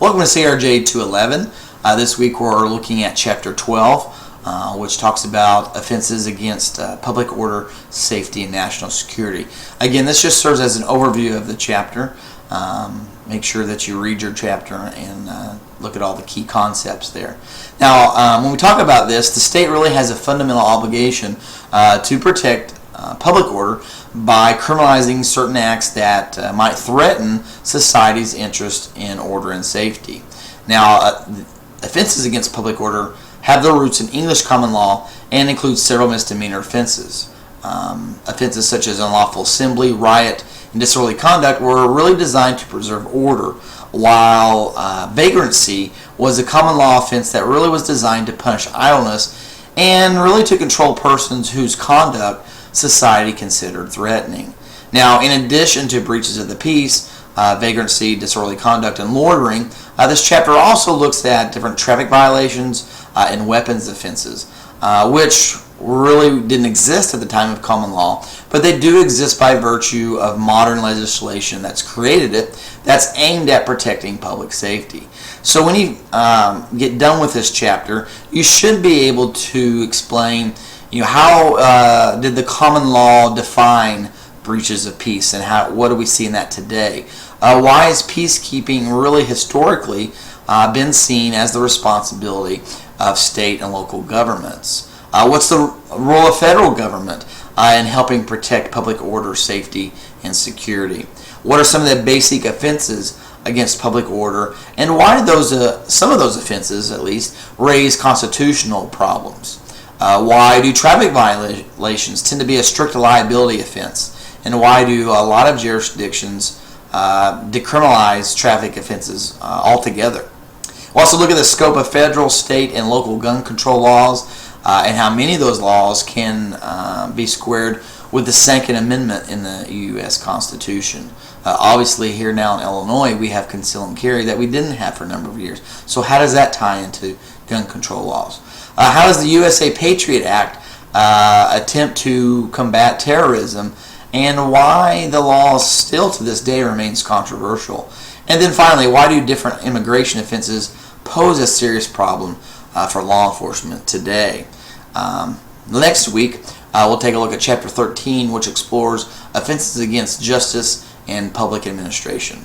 Welcome to CRJ 211. This week we're looking at Chapter 12, which talks about offenses against public order, safety, and national security. Again, this just serves as an overview of the chapter. Make sure that you read your chapter and look at all the key concepts there. Now, when we talk about this, the state really has a fundamental obligation to protect public order by criminalizing certain acts that might threaten society's interest in order and safety. Now, offenses against public order have their roots in English common law and include several misdemeanor offenses. Offenses such as unlawful assembly, riot, and disorderly conduct were really designed to preserve order, while vagrancy was a common law offense that really was designed to punish idleness and really to control persons whose conduct society considered threatening. Now, in addition to breaches of the peace, vagrancy, disorderly conduct, and loitering, this chapter also looks at different traffic violations and weapons offenses, which really didn't exist at the time of common law, but they do exist by virtue of modern legislation that's created it, that's aimed at protecting public safety. So when you get done with this chapter, you should be able to explain, how did the common law define breaches of peace, and what do we see in that today? Why has peacekeeping really historically been seen as the responsibility of state and local governments? What's the role of federal government in helping protect public order, safety, and security? What are some of the basic offenses against public order, and why do some of those offenses, at least, raise constitutional problems? Why do traffic violations tend to be a strict liability offense? And why do a lot of jurisdictions decriminalize traffic offenses altogether? We'll also look at the scope of federal, state, and local gun control laws and how many of those laws can be squared with the Second Amendment in the U.S. Constitution. Obviously, here now in Illinois, we have conceal and carry that we didn't have for a number of years. So how does that tie into gun control laws? How does the USA Patriot Act attempt to combat terrorism, and why the law still to this day remains controversial? And then finally, why do different immigration offenses pose a serious problem for law enforcement today? Next week, we'll take a look at Chapter 13, which explores offenses against justice and public administration.